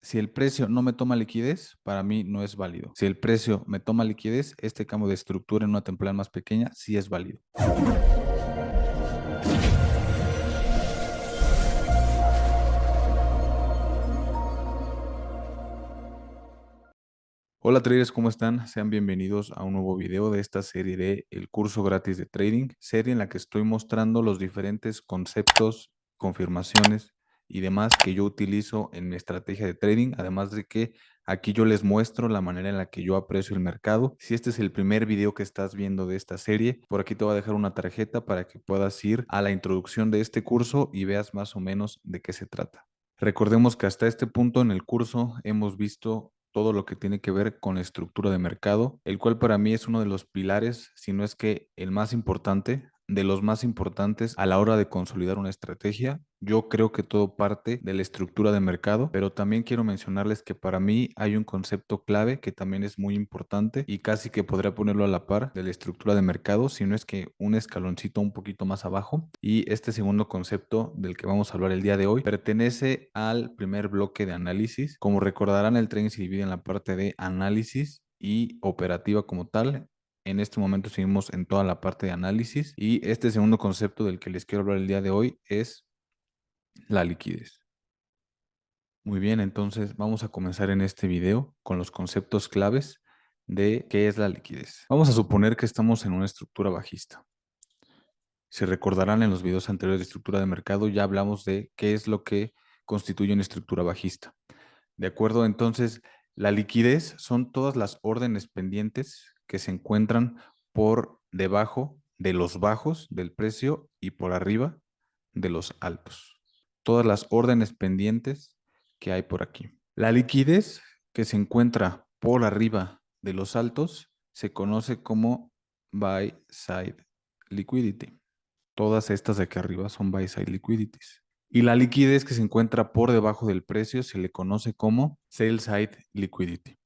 Si el precio no me toma liquidez, para mí no es válido. Si el precio me toma liquidez, este cambio de estructura en una temporal más pequeña sí es válido. Hola traders, ¿cómo están? Sean bienvenidos a un nuevo video de esta serie de el curso gratis de trading, serie en la que estoy mostrando los diferentes conceptos, confirmaciones y demás que yo utilizo en mi estrategia de trading, además de que aquí yo les muestro la manera en la que yo aprecio el mercado. Si este es el primer video que estás viendo de esta serie, por aquí te voy a dejar una tarjeta para que puedas ir a la introducción de este curso y veas más o menos de qué se trata. Recordemos que hasta este punto en el curso hemos visto todo lo que tiene que ver con la estructura de mercado, el cual para mí es uno de los pilares, si no es que el más importante, de los más importantes a la hora de consolidar una estrategia. Yo creo que todo parte de la estructura de mercado, pero también quiero mencionarles que para mí hay un concepto clave que también es muy importante y casi que podría ponerlo a la par de la estructura de mercado, si no es que un escaloncito un poquito más abajo. Y este segundo concepto del que vamos a hablar el día de hoy pertenece al primer bloque de análisis. Como recordarán, el trading se divide en la parte de análisis y operativa como tal. En este momento seguimos en toda la parte de análisis y este segundo concepto del que les quiero hablar el día de hoy es la liquidez. Muy bien, entonces vamos a comenzar en este video con los conceptos claves de qué es la liquidez. Vamos a suponer que estamos en una estructura bajista. Si recordarán, en los videos anteriores de estructura de mercado ya hablamos de qué es lo que constituye una estructura bajista. ¿De acuerdo? Entonces, la liquidez son todas las órdenes pendientes que se encuentran por debajo de los bajos del precio y por arriba de los altos. Todas las órdenes pendientes que hay por aquí. La liquidez que se encuentra por arriba de los altos se conoce como buy side liquidity. Todas estas de aquí arriba son buy side liquidities. Y la liquidez que se encuentra por debajo del precio se le conoce como sell side liquidity.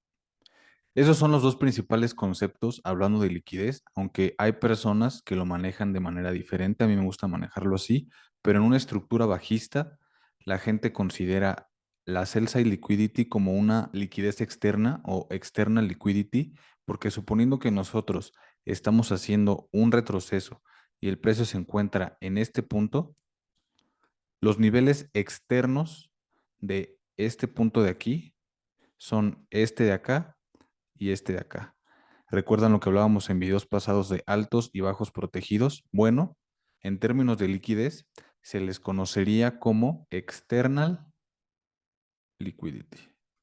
Esos son los dos principales conceptos hablando de liquidez, aunque hay personas que lo manejan de manera diferente. A mí me gusta manejarlo así, pero en una estructura bajista, la gente considera la sell side liquidity como una liquidez externa o external liquidity, porque suponiendo que nosotros estamos haciendo un retroceso y el precio se encuentra en este punto, los niveles externos de este punto de aquí son este de acá y este de acá. ¿Recuerdan lo que hablábamos en videos pasados de altos y bajos protegidos? Bueno, en términos de liquidez, se les conocería como external liquidity.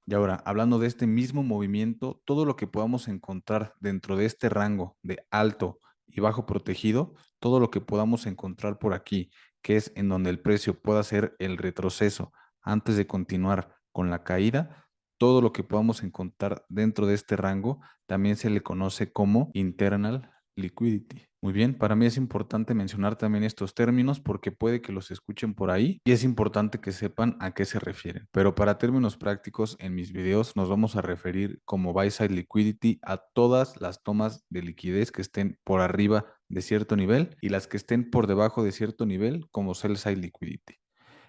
Y ahora, hablando de este mismo movimiento, todo lo que podamos encontrar dentro de este rango de alto y bajo protegido, todo lo que podamos encontrar por aquí, que es en donde el precio pueda hacer el retroceso antes de continuar con la caída, todo lo que podamos encontrar dentro de este rango también se le conoce como internal liquidity. Muy bien, para mí es importante mencionar también estos términos porque puede que los escuchen por ahí y es importante que sepan a qué se refieren. Pero para términos prácticos, en mis videos nos vamos a referir como buy side liquidity a todas las tomas de liquidez que estén por arriba de cierto nivel y las que estén por debajo de cierto nivel como sell side liquidity.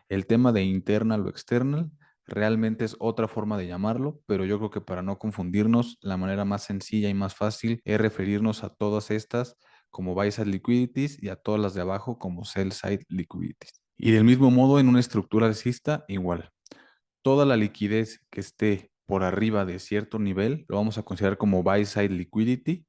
El tema de internal o external realmente es otra forma de llamarlo, pero yo creo que para no confundirnos, la manera más sencilla y más fácil es referirnos a todas estas como buy side liquidities y a todas las de abajo como sell side liquidities. Y del mismo modo, en una estructura alcista, igual. Toda la liquidez que esté por arriba de cierto nivel lo vamos a considerar como buy side liquidity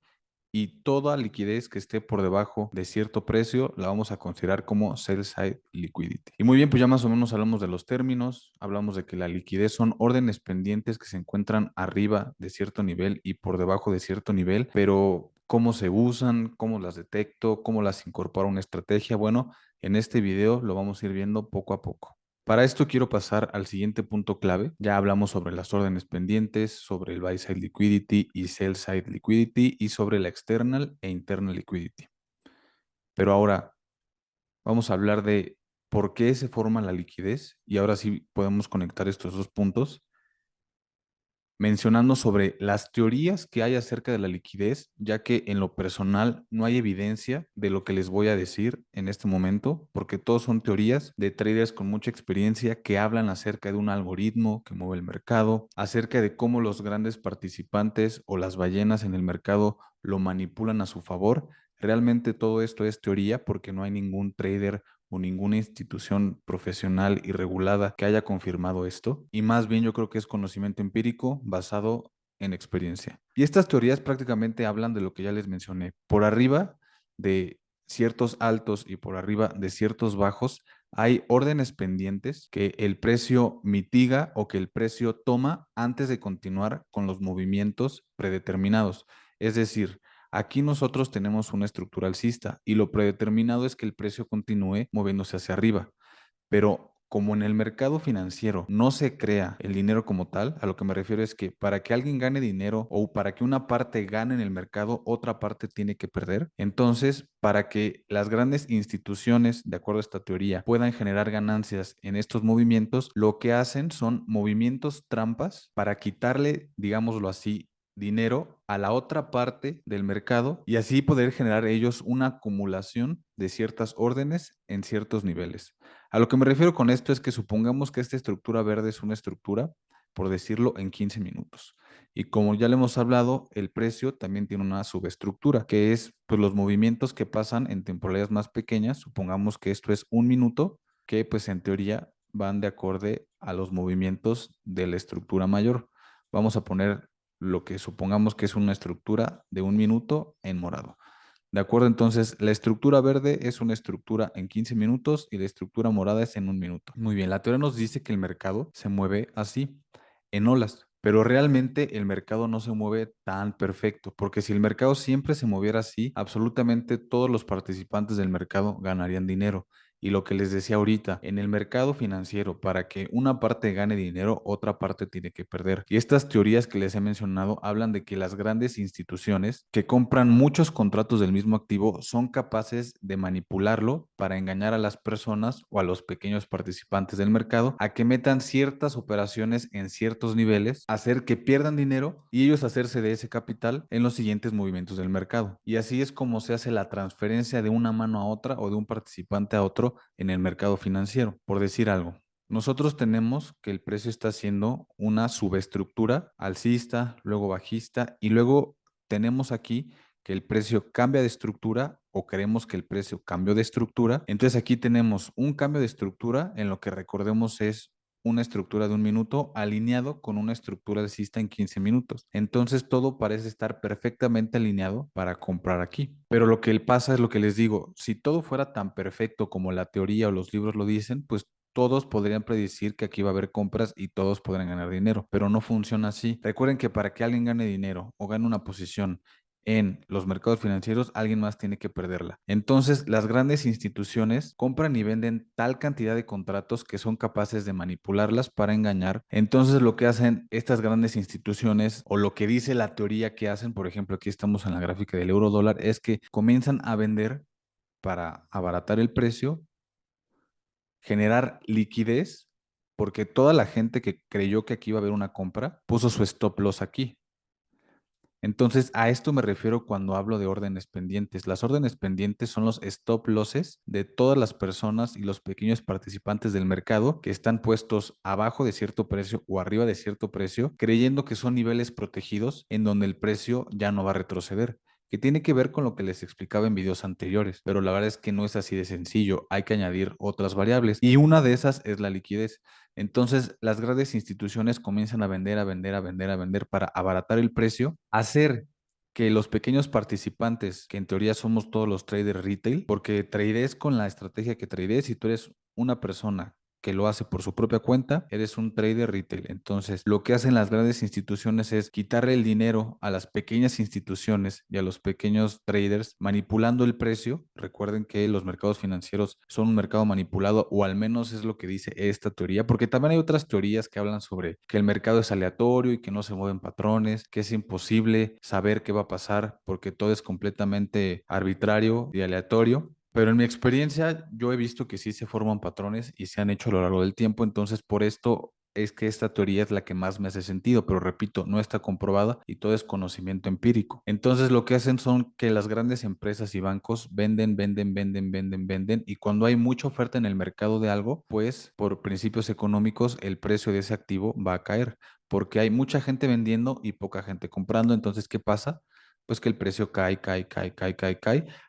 y toda liquidez que esté por debajo de cierto precio la vamos a considerar como sell side liquidity. Y muy bien, pues ya más o menos hablamos de los términos, hablamos de que la liquidez son órdenes pendientes que se encuentran arriba de cierto nivel y por debajo de cierto nivel, pero cómo se usan, cómo las detecto, cómo las incorporo a una estrategia, bueno, en este video lo vamos a ir viendo poco a poco. Para esto quiero pasar al siguiente punto clave. Ya hablamos sobre las órdenes pendientes, sobre el buy side liquidity y sell side liquidity y sobre la external e internal liquidity. Pero ahora vamos a hablar de por qué se forma la liquidez y ahora sí podemos conectar estos dos puntos. mencionando sobre las teorías que hay acerca de la liquidez, ya que en lo personal no hay evidencia de lo que les voy a decir en este momento, porque todos son teorías de traders con mucha experiencia que hablan acerca de un algoritmo que mueve el mercado, acerca de cómo los grandes participantes o las ballenas en el mercado lo manipulan a su favor. Realmente todo esto es teoría porque no hay ningún trader o ninguna institución profesional y regulada que haya confirmado esto. Y más bien yo creo que es conocimiento empírico basado en experiencia. Y estas teorías prácticamente hablan de lo que ya les mencioné. Por arriba de ciertos altos y por arriba de ciertos bajos, hay órdenes pendientes que el precio mitiga o que el precio toma antes de continuar con los movimientos predeterminados. Es decir, aquí nosotros tenemos una estructura alcista y lo predeterminado es que el precio continúe moviéndose hacia arriba. Pero como en el mercado financiero no se crea el dinero como tal, a lo que me refiero es que para que alguien gane dinero o para que una parte gane en el mercado, otra parte tiene que perder. Entonces, para que las grandes instituciones, de acuerdo a esta teoría, puedan generar ganancias en estos movimientos, lo que hacen son movimientos trampas para quitarle, digámoslo así, dinero a la otra parte del mercado y así poder generar ellos una acumulación de ciertas órdenes en ciertos niveles. A lo que me refiero con esto es que supongamos que esta estructura verde es una estructura, por decirlo, en 15 minutos. Y como ya le hemos hablado, el precio también tiene una subestructura, que es pues, los movimientos que pasan en temporalidades más pequeñas. Supongamos que esto es un minuto, que pues en teoría van de acorde a los movimientos de la estructura mayor. Vamos a poner lo que supongamos que es una estructura de un minuto en morado. De acuerdo, entonces la estructura verde es una estructura en 15 minutos y la estructura morada es en un minuto. Muy bien, la teoría nos dice que el mercado se mueve así, en olas, pero realmente el mercado no se mueve tan perfecto, porque si el mercado siempre se moviera así, absolutamente todos los participantes del mercado ganarían dinero. Y lo que les decía ahorita, en el mercado financiero, para que una parte gane dinero, otra parte tiene que perder. Y estas teorías que les he mencionado hablan de que las grandes instituciones que compran muchos contratos del mismo activo son capaces de manipularlo para engañar a las personas o a los pequeños participantes del mercado a que metan ciertas operaciones en ciertos niveles, hacer que pierdan dinero y ellos hacerse de ese capital en los siguientes movimientos del mercado. Y así es como se hace la transferencia de una mano a otra o de un participante a otro en el mercado financiero, por decir algo. Nosotros tenemos que el precio está haciendo una subestructura alcista, luego bajista y luego tenemos aquí que el precio cambia de estructura o creemos que el precio cambió de estructura. Entonces aquí tenemos un cambio de estructura en lo que recordemos es una estructura de un minuto alineado con una estructura alcista en 15 minutos. Entonces todo parece estar perfectamente alineado para comprar aquí. Pero lo que pasa es lo que les digo, si todo fuera tan perfecto como la teoría o los libros lo dicen, pues todos podrían predecir que aquí va a haber compras y todos podrán ganar dinero, pero no funciona así. Recuerden que para que alguien gane dinero o gane una posición en los mercados financieros, alguien más tiene que perderla. Entonces, las grandes instituciones compran y venden tal cantidad de contratos que son capaces de manipularlas para engañar. Entonces, lo que hacen estas grandes instituciones o lo que dice la teoría que hacen, por ejemplo, aquí estamos en la gráfica del euro dólar, es que comienzan a vender para abaratar el precio, generar liquidez, porque toda la gente que creyó que aquí iba a haber una compra puso su stop loss aquí. Entonces, a esto me refiero cuando hablo de órdenes pendientes. Las órdenes pendientes son los stop losses de todas las personas y los pequeños participantes del mercado que están puestos abajo de cierto precio o arriba de cierto precio, creyendo que son niveles protegidos en donde el precio ya no va a retroceder, que tiene que ver con lo que les explicaba en videos anteriores, pero la verdad es que no es así de sencillo, hay que añadir otras variables y una de esas es la liquidez. Entonces, las grandes instituciones comienzan a vender, a vender, a vender, a vender para abaratar el precio, hacer que los pequeños participantes, que en teoría somos todos los traders retail, porque trades con la estrategia que trades, si tú eres una persona que lo hace por su propia cuenta, eres un trader retail. Entonces, lo que hacen las grandes instituciones es quitarle el dinero a las pequeñas instituciones y a los pequeños traders, manipulando el precio. Recuerden que los mercados financieros son un mercado manipulado, o al menos es lo que dice esta teoría, porque también hay otras teorías que hablan sobre que el mercado es aleatorio y que no se mueven patrones, que es imposible saber qué va a pasar porque todo es completamente arbitrario y aleatorio. Pero en mi experiencia, yo he visto que sí se forman patrones y se han hecho a lo largo del tiempo. Entonces, por esto es que esta teoría es la que más me hace sentido, pero repito, no está comprobada y todo es conocimiento empírico. Entonces lo que hacen son que las grandes empresas y bancos venden y cuando hay mucha oferta en el mercado de algo, pues por principios económicos el precio de ese activo va a caer porque hay mucha gente vendiendo y poca gente comprando. Entonces, ¿qué pasa? Pues que el precio cae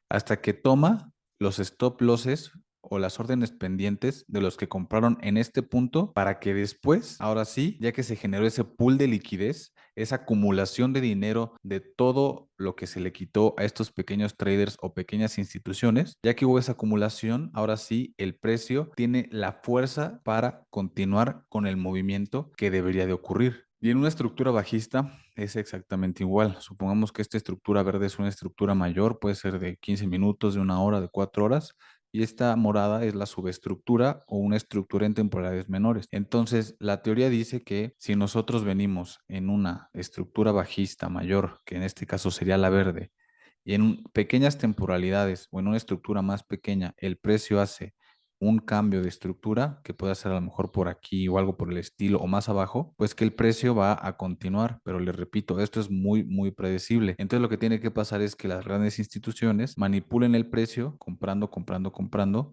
hasta que toma los stop losses o las órdenes pendientes de los que compraron en este punto para que después, ahora sí, ya que se generó ese pool de liquidez, esa acumulación de dinero de todo lo que se le quitó a estos pequeños traders o pequeñas instituciones, ya que hubo esa acumulación, ahora sí, el precio tiene la fuerza para continuar con el movimiento que debería de ocurrir. Y en una estructura bajista es exactamente igual. Supongamos que esta estructura verde es una estructura mayor, puede ser de 15 minutos, de una hora, de 4 horas y esta morada es la subestructura o una estructura en temporalidades menores. Entonces, la teoría dice que si nosotros venimos en una estructura bajista mayor, que en este caso sería la verde, y en pequeñas temporalidades o en una estructura más pequeña, el precio hace un cambio de estructura, que puede ser a lo mejor por aquí o algo por el estilo o más abajo, pues que el precio va a continuar. Pero les repito, esto es muy predecible. Entonces lo que tiene que pasar es que las grandes instituciones manipulen el precio comprando,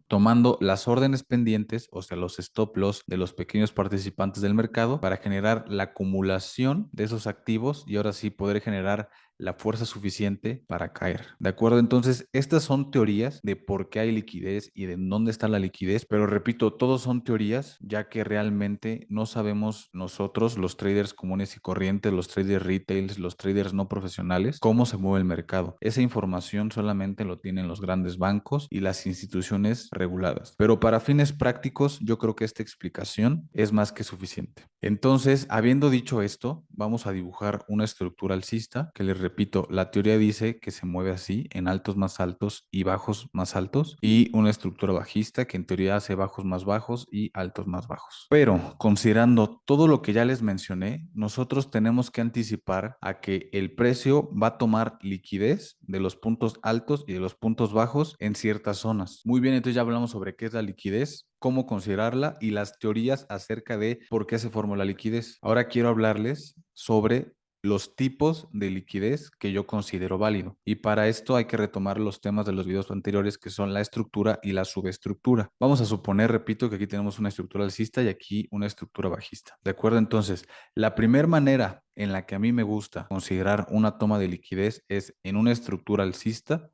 tomando las órdenes pendientes, o sea, los stop loss de los pequeños participantes del mercado para generar la acumulación de esos activos y ahora sí poder generar la fuerza suficiente para caer. ¿De acuerdo? Entonces, estas son teorías de por qué hay liquidez y de dónde está la liquidez, pero repito, todos son teorías, ya que realmente no sabemos nosotros, los traders comunes y corrientes, los traders retails, los traders no profesionales, cómo se mueve el mercado. Esa información solamente lo tienen los grandes bancos y las instituciones reguladas. Pero para fines prácticos, yo creo que esta explicación es más que suficiente. Entonces, habiendo dicho esto, vamos a dibujar una estructura alcista que les repito, la teoría dice que se mueve así en altos más altos y bajos más altos y una estructura bajista que en teoría hace bajos más bajos y altos más bajos. Pero considerando todo lo que ya les mencioné, nosotros tenemos que anticipar a que el precio va a tomar liquidez de los puntos altos y de los puntos bajos en ciertas zonas. Muy bien, entonces ya hablamos sobre qué es la liquidez, cómo considerarla y las teorías acerca de por qué se formó la liquidez. Ahora quiero hablarles sobre los tipos de liquidez que yo considero válido. Y para esto hay que retomar los temas de los videos anteriores que son la estructura y la subestructura. Vamos a suponer, repito, que aquí tenemos una estructura alcista y aquí una estructura bajista. ¿De acuerdo? Entonces, la primera manera en la que a mí me gusta considerar una toma de liquidez es en una estructura alcista,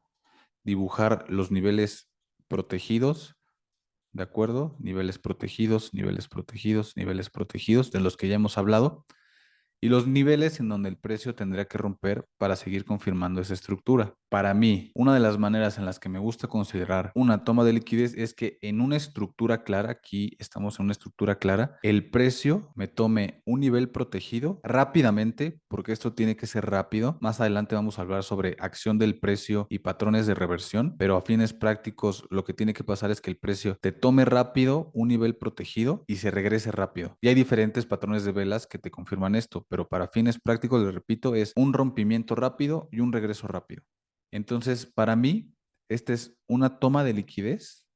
dibujar los niveles protegidos. ¿De acuerdo? Niveles protegidos, niveles protegidos, niveles protegidos, de los que ya hemos hablado y los niveles en donde el precio tendría que romper para seguir confirmando esa estructura. Para mí, una de las maneras en las que me gusta considerar una toma de liquidez es que en una estructura clara, aquí estamos en una estructura clara, el precio me tome un nivel protegido rápidamente, porque esto tiene que ser rápido. Más adelante vamos a hablar sobre acción del precio y patrones de reversión, pero a fines prácticos lo que tiene que pasar es que el precio te tome rápido un nivel protegido y se regrese rápido. Y hay diferentes patrones de velas que te confirman esto, pero para fines prácticos, les repito, es un rompimiento rápido y un regreso rápido. Entonces, para mí, esta es una toma de liquidez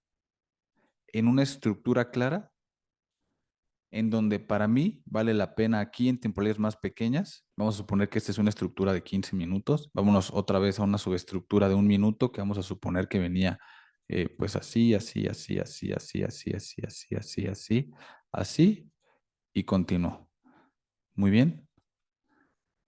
en una estructura clara, en donde para mí vale la pena aquí en temporalidades más pequeñas. Vamos a suponer que esta es una estructura de 15 minutos. Vámonos otra vez a una subestructura de 1 minuto que vamos a suponer que venía pues así, así y continuó. Muy bien.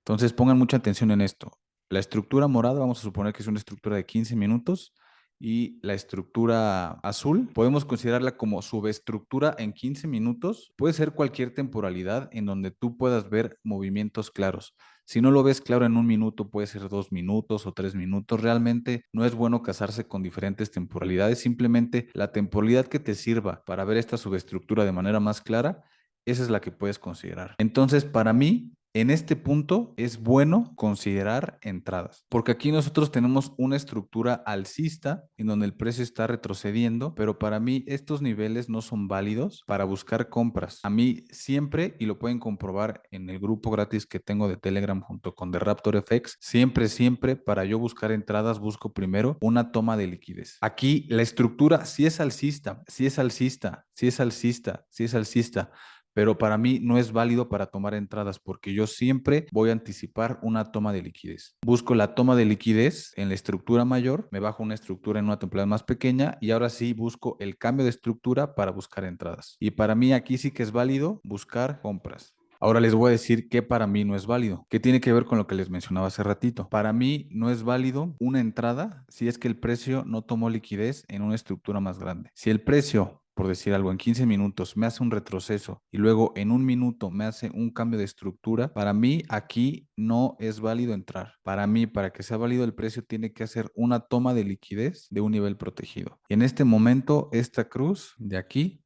Entonces pongan mucha atención en esto. La estructura morada, vamos a suponer que es una estructura de 15 minutos y la estructura azul, podemos considerarla como subestructura en 15 minutos. Puede ser cualquier temporalidad en donde tú puedas ver movimientos claros. Si no lo ves claro en 1 minuto, puede ser 2 minutos o 3 minutos. Realmente no es bueno casarse con diferentes temporalidades. Simplemente la temporalidad que te sirva para ver esta subestructura de manera más clara, esa es la que puedes considerar. Entonces, para mí, en este punto es bueno considerar entradas, porque aquí nosotros tenemos una estructura alcista en donde el precio está retrocediendo, pero para mí estos niveles no son válidos para buscar compras. A mí siempre, y lo pueden comprobar en el grupo gratis que tengo de Telegram junto con The Raptor FX, siempre para yo buscar entradas busco primero una toma de liquidez. Aquí la estructura sí es alcista, sí es alcista, sí es alcista, sí es alcista, pero para mí no es válido para tomar entradas porque yo siempre voy a anticipar una toma de liquidez. Busco la toma de liquidez en la estructura mayor, me bajo una estructura en una temporalidad más pequeña y ahora sí busco el cambio de estructura para buscar entradas. Y para mí aquí sí que es válido buscar compras. Ahora les voy a decir que para mí no es válido, que tiene que ver con lo que les mencionaba hace ratito. Para mí no es válido una entrada si es que el precio no tomó liquidez en una estructura más grande. Si el precio, por decir algo, en 15 minutos me hace un retroceso y luego en un minuto me hace un cambio de estructura, para mí aquí no es válido entrar. Para mí, para que sea válido el precio tiene que hacer una toma de liquidez de un nivel protegido. Y en este momento, esta cruz de aquí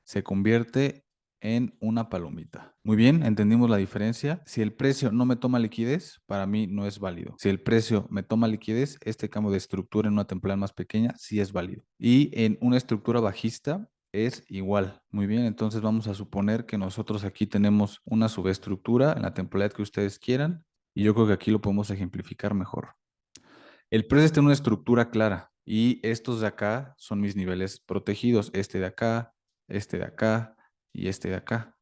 se convierte en una palomita. Muy bien, entendimos la diferencia. Si el precio no me toma liquidez, para mí no es válido. Si el precio me toma liquidez, este cambio de estructura en una temporal más pequeña sí es válido. Y en una estructura bajista es igual. Muy bien, entonces vamos a suponer que nosotros aquí tenemos una subestructura en la temporalidad que ustedes quieran y yo creo que aquí lo podemos ejemplificar mejor. El precio está en una estructura clara y estos de acá son mis niveles protegidos. Este de acá, este de acá y este de acá.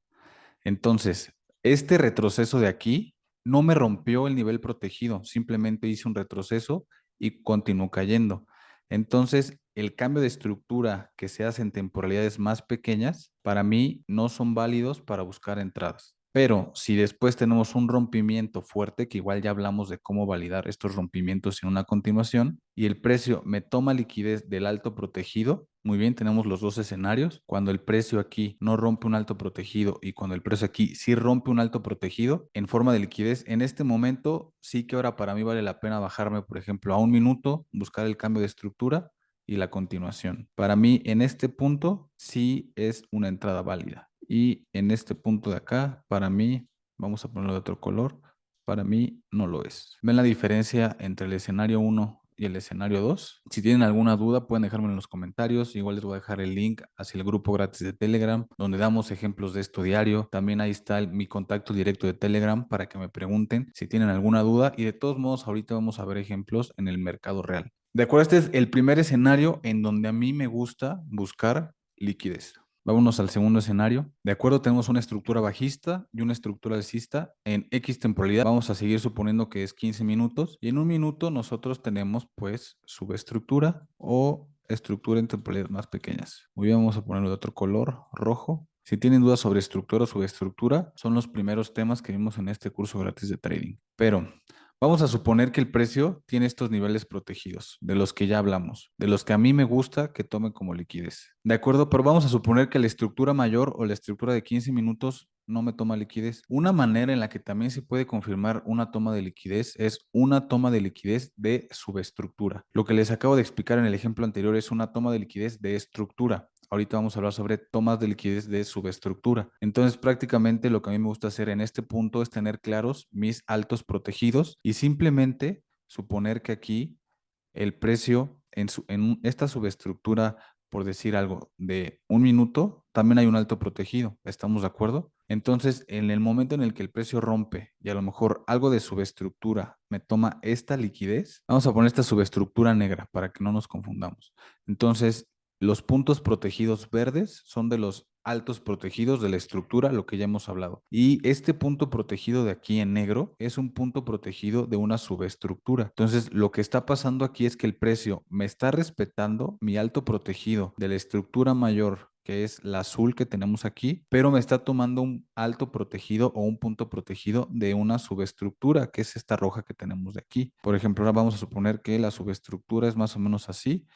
Entonces, este retroceso de aquí no me rompió el nivel protegido, simplemente hice un retroceso y continuó cayendo. Entonces, el cambio de estructura que se hace en temporalidades más pequeñas, para mí no son válidos para buscar entradas. Pero si después tenemos un rompimiento fuerte, que igual ya hablamos de cómo validar estos rompimientos en una continuación, y el precio me toma liquidez del alto protegido, muy bien, tenemos los dos escenarios. Cuando el precio aquí no rompe un alto protegido y cuando el precio aquí sí rompe un alto protegido en forma de liquidez, en este momento sí que ahora para mí vale la pena bajarme, por ejemplo, a un minuto, buscar el cambio de estructura y la continuación. Para mí, en este punto sí es una entrada válida. Y en este punto de acá, para mí, vamos a ponerlo de otro color, para mí no lo es. ¿Ven la diferencia entre el escenario 1 y el escenario 2? Si tienen alguna duda, pueden dejármelo en los comentarios. Igual les voy a dejar el link hacia el grupo gratis de Telegram, donde damos ejemplos de esto diario. También ahí está mi contacto directo de Telegram para que me pregunten si tienen alguna duda. Y de todos modos, ahorita vamos a ver ejemplos en el mercado real. De acuerdo, este es el primer escenario en donde a mí me gusta buscar liquidez. Vámonos al segundo escenario. De acuerdo, tenemos una estructura bajista y una estructura alcista en X temporalidad. Vamos a seguir suponiendo que es 15 minutos y en un minuto nosotros tenemos pues subestructura o estructura en temporalidades más pequeñas. Muy bien, vamos a ponerlo de otro color, rojo. Si tienen dudas sobre estructura o subestructura, son los primeros temas que vimos en este curso gratis de trading. Pero vamos a suponer que el precio tiene estos niveles protegidos, de los que ya hablamos, de los que a mí me gusta que tome como liquidez. De acuerdo, pero vamos a suponer que la estructura mayor o la estructura de 15 minutos no me toma liquidez. Una manera en la que también se puede confirmar una toma de liquidez es una toma de liquidez de subestructura. Lo que les acabo de explicar en el ejemplo anterior es una toma de liquidez de estructura. Ahorita vamos a hablar sobre tomas de liquidez de subestructura. Entonces, prácticamente lo que a mí me gusta hacer en este punto es tener claros mis altos protegidos y simplemente suponer que aquí el precio en esta subestructura, por decir algo, de un minuto, también hay un alto protegido. ¿Estamos de acuerdo? Entonces, en el momento en el que el precio rompe y a lo mejor algo de subestructura me toma esta liquidez, vamos a poner esta subestructura negra para que no nos confundamos. Entonces, los puntos protegidos verdes son de los altos protegidos de la estructura, lo que ya hemos hablado. Y este punto protegido de aquí en negro es un punto protegido de una subestructura. Entonces, lo que está pasando aquí es que el precio me está respetando mi alto protegido de la estructura mayor, que es la azul que tenemos aquí, pero me está tomando un alto protegido o un punto protegido de una subestructura, que es esta roja que tenemos de aquí. Por ejemplo, ahora vamos a suponer que la subestructura es más o menos así.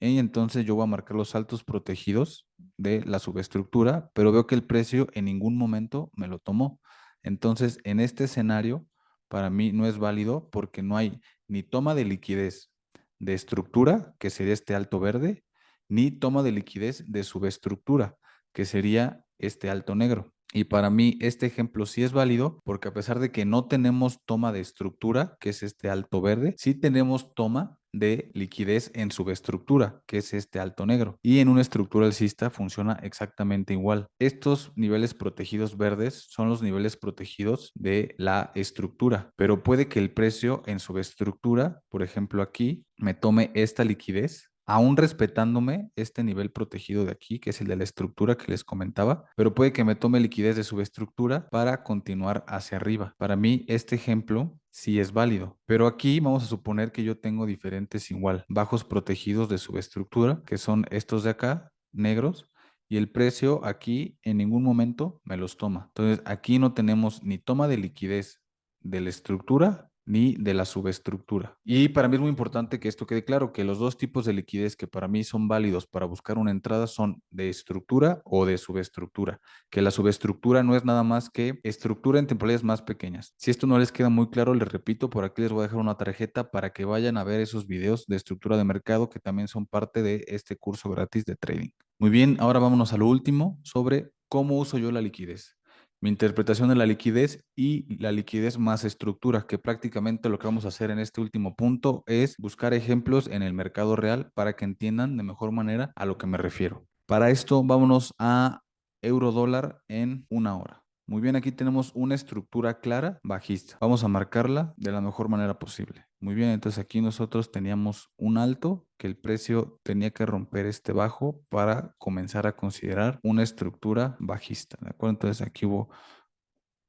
Y entonces yo voy a marcar los altos protegidos de la subestructura, pero veo que el precio en ningún momento me lo tomó. Entonces, en este escenario, para mí no es válido porque no hay ni toma de liquidez de estructura, que sería este alto verde, ni toma de liquidez de subestructura, que sería este alto negro. Y para mí este ejemplo sí es válido porque a pesar de que no tenemos toma de estructura, que es este alto verde, sí tenemos toma de liquidez en subestructura, que es este alto negro. Y en una estructura alcista funciona exactamente igual. Estos niveles protegidos verdes son los niveles protegidos de la estructura, pero puede que el precio en subestructura, por ejemplo aquí, me tome esta liquidez aún respetándome este nivel protegido de aquí, que es el de la estructura que les comentaba, pero puede que me tome liquidez de subestructura para continuar hacia arriba. Para mí, este ejemplo sí es válido, pero aquí vamos a suponer que yo tengo diferentes igual, bajos protegidos de subestructura, que son estos de acá, negros, y el precio aquí en ningún momento me los toma. Entonces, aquí no tenemos ni toma de liquidez de la estructura ni de la subestructura. Y para mí es muy importante que esto quede claro, que los dos tipos de liquidez que para mí son válidos para buscar una entrada son de estructura o de subestructura, que la subestructura no es nada más que estructura en temporalidades más pequeñas. Si esto no les queda muy claro, les repito, por aquí les voy a dejar una tarjeta para que vayan a ver esos videos de estructura de mercado que también son parte de este curso gratis de trading. Muy bien, ahora vámonos a lo último sobre cómo uso yo la liquidez. Mi interpretación de la liquidez y la liquidez más estructura, que prácticamente lo que vamos a hacer en este último punto es buscar ejemplos en el mercado real para que entiendan de mejor manera a lo que me refiero. Para esto, vámonos a euro dólar en una hora. Muy bien, aquí tenemos una estructura clara bajista. Vamos a marcarla de la mejor manera posible. Muy bien, entonces aquí nosotros teníamos un alto que el precio tenía que romper este bajo para comenzar a considerar una estructura bajista. ¿De acuerdo? Entonces aquí hubo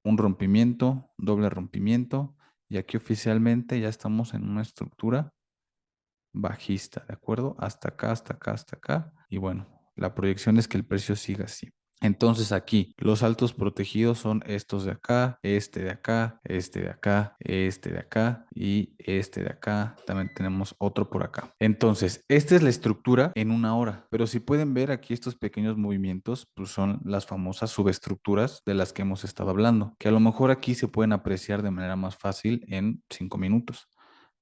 un rompimiento, doble rompimiento y aquí oficialmente ya estamos en una estructura bajista. ¿De acuerdo? Hasta acá, hasta acá, hasta acá. Y bueno, la proyección es que el precio siga así. Entonces aquí los altos protegidos son estos de acá, este de acá, este de acá, este de acá y este de acá. También tenemos otro por acá. Entonces, esta es la estructura en una hora. Pero si pueden ver aquí estos pequeños movimientos, pues son las famosas subestructuras de las que hemos estado hablando, que a lo mejor aquí se pueden apreciar de manera más fácil en 5 minutos.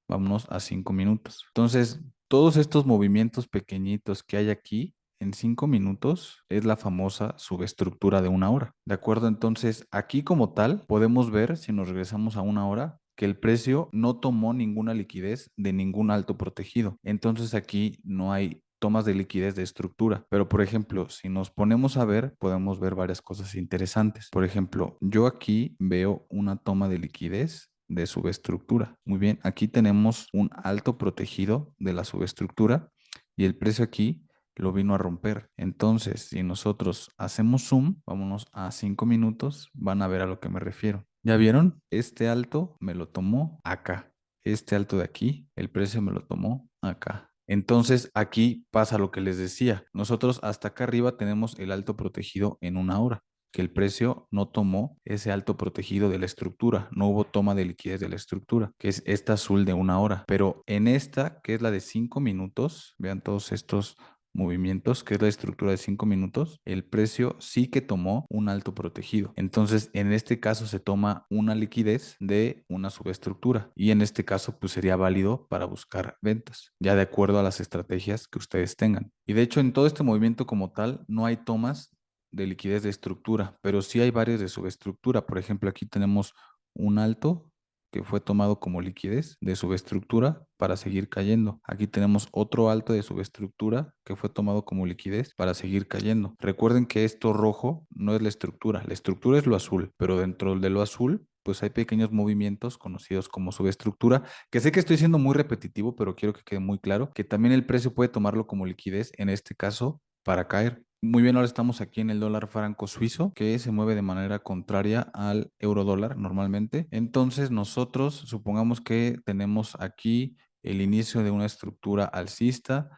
Vámonos a 5 minutos. Entonces, todos estos movimientos pequeñitos que hay aquí en 5 minutos es la famosa subestructura de una hora. ¿De acuerdo? Entonces, aquí como tal, podemos ver, si nos regresamos a una hora, que el precio no tomó ninguna liquidez de ningún alto protegido. Entonces, aquí no hay tomas de liquidez de estructura. Pero, por ejemplo, si nos ponemos a ver, podemos ver varias cosas interesantes. Por ejemplo, yo aquí veo una toma de liquidez de subestructura. Muy bien, aquí tenemos un alto protegido de la subestructura y el precio aquí lo vino a romper. Entonces, si nosotros hacemos zoom, vámonos a 5 minutos, van a ver a lo que me refiero. ¿Ya vieron? Este alto me lo tomó acá. Este alto de aquí, el precio me lo tomó acá. Entonces, aquí pasa lo que les decía. Nosotros hasta acá arriba tenemos el alto protegido en una hora, que el precio no tomó ese alto protegido de la estructura, no hubo toma de liquidez de la estructura, que es esta azul de una hora. Pero en esta, que es la de 5 minutos, vean todos estos movimientos, que es la estructura de 5 minutos, el precio sí que tomó un alto protegido. Entonces, en este caso se toma una liquidez de una subestructura y en este caso pues sería válido para buscar ventas, ya de acuerdo a las estrategias que ustedes tengan. Y de hecho, en todo este movimiento como tal, no hay tomas de liquidez de estructura, pero sí hay varios de subestructura. Por ejemplo, aquí tenemos un alto que fue tomado como liquidez de subestructura para seguir cayendo. Aquí tenemos otro alto de subestructura que fue tomado como liquidez para seguir cayendo. Recuerden que esto rojo no es la estructura es lo azul, pero dentro de lo azul pues hay pequeños movimientos conocidos como subestructura, que sé que estoy siendo muy repetitivo, pero quiero que quede muy claro que también el precio puede tomarlo como liquidez, en este caso, para caer. Muy bien, ahora estamos aquí en el dólar franco suizo, que se mueve de manera contraria al euro dólar normalmente. Entonces, nosotros supongamos que tenemos aquí el inicio de una estructura alcista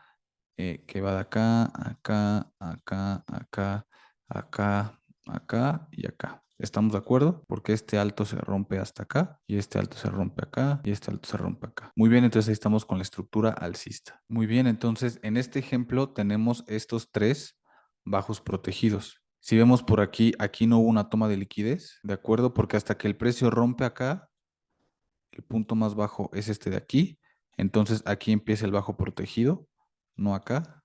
que va de acá, acá, acá, acá, acá, acá y acá. ¿Estamos de acuerdo? Porque este alto se rompe hasta acá y este alto se rompe acá y este alto se rompe acá. Muy bien, entonces ahí estamos con la estructura alcista. Muy bien, entonces en este ejemplo tenemos estos tres bajos protegidos. Si vemos por aquí, aquí no hubo una toma de liquidez, ¿de acuerdo? Porque hasta que el precio rompe acá, el punto más bajo es este de aquí. Entonces aquí empieza el bajo protegido, no acá,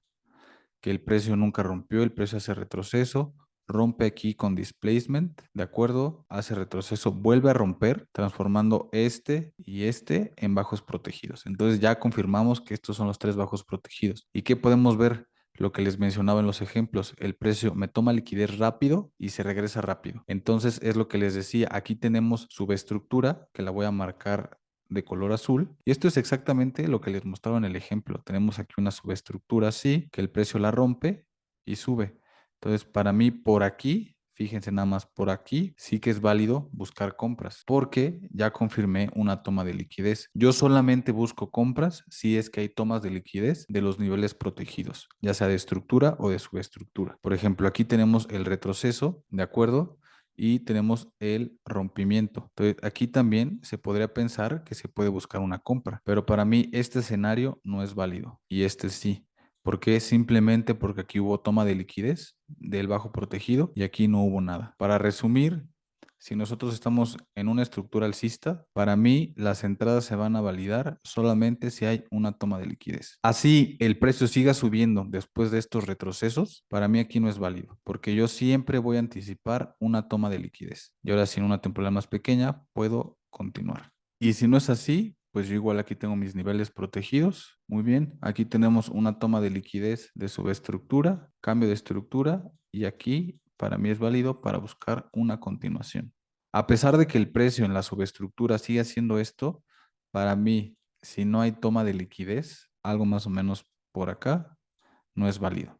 que el precio nunca rompió, el precio hace retroceso, rompe aquí con displacement, ¿de acuerdo? Hace retroceso, vuelve a romper, transformando este y este en bajos protegidos. Entonces ya confirmamos que estos son los tres bajos protegidos. ¿Y qué podemos ver? Lo que les mencionaba en los ejemplos, el precio me toma liquidez rápido y se regresa rápido. Entonces es lo que les decía, aquí tenemos subestructura, que la voy a marcar de color azul. Y esto es exactamente lo que les mostraba en el ejemplo. Tenemos aquí una subestructura así, que el precio la rompe y sube. Entonces, para mí, por aquí, fíjense nada más, por aquí sí que es válido buscar compras, porque ya confirmé una toma de liquidez. Yo solamente busco compras si es que hay tomas de liquidez de los niveles protegidos, ya sea de estructura o de subestructura. Por ejemplo, aquí tenemos el retroceso, ¿de acuerdo? Y tenemos el rompimiento. Entonces, aquí también se podría pensar que se puede buscar una compra, pero para mí este escenario no es válido y este sí. ¿Por qué? Simplemente porque aquí hubo toma de liquidez del bajo protegido y aquí no hubo nada. Para resumir, si nosotros estamos en una estructura alcista, para mí las entradas se van a validar solamente si hay una toma de liquidez. Así el precio siga subiendo después de estos retrocesos, para mí aquí no es válido, porque yo siempre voy a anticipar una toma de liquidez. Y ahora si en una temporada más pequeña puedo continuar. Y si no es así, pues yo igual aquí tengo mis niveles protegidos. Muy bien, aquí tenemos una toma de liquidez de subestructura, cambio de estructura y aquí para mí es válido para buscar una continuación. A pesar de que el precio en la subestructura sigue haciendo esto, para mí, si no hay toma de liquidez, algo más o menos por acá, no es válido.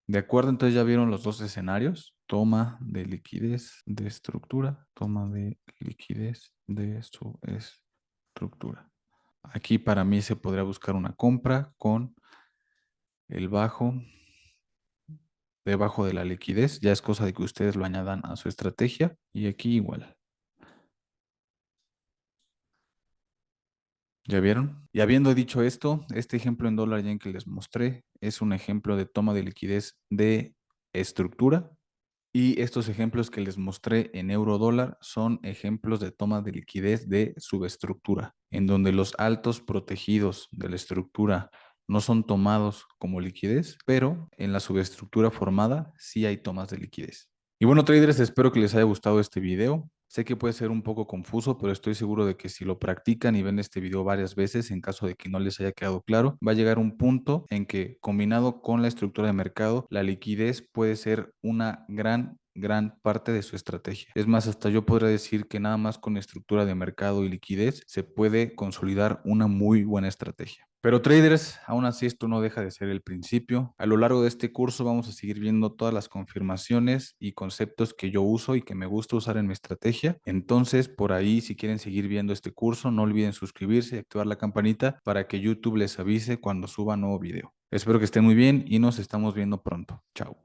¿De acuerdo? Entonces ya vieron los dos escenarios. Toma de liquidez de estructura, toma de liquidez de subestructura. Aquí para mí se podría buscar una compra con el bajo debajo de la liquidez. Ya es cosa de que ustedes lo añadan a su estrategia. Y aquí igual. ¿Ya vieron? Y habiendo dicho esto, este ejemplo en dólar yen que les mostré es un ejemplo de toma de liquidez de estructura. Y estos ejemplos que les mostré en euro dólar son ejemplos de toma de liquidez de subestructura, en donde los altos protegidos de la estructura no son tomados como liquidez, pero en la subestructura formada sí hay tomas de liquidez. Y bueno, traders, espero que les haya gustado este video. Sé que puede ser un poco confuso, pero estoy seguro de que si lo practican y ven este video varias veces, en caso de que no les haya quedado claro, va a llegar un punto en que combinado con la estructura de mercado, la liquidez puede ser una gran parte de su estrategia. Es más, hasta yo podría decir que nada más con estructura de mercado y liquidez se puede consolidar una muy buena estrategia. Pero traders, aún así esto no deja de ser el principio. A lo largo de este curso vamos a seguir viendo todas las confirmaciones y conceptos que yo uso y que me gusta usar en mi estrategia. Entonces, por ahí, si quieren seguir viendo este curso, no olviden suscribirse y activar la campanita para que YouTube les avise cuando suba nuevo video. Espero que estén muy bien y nos estamos viendo pronto. Chao.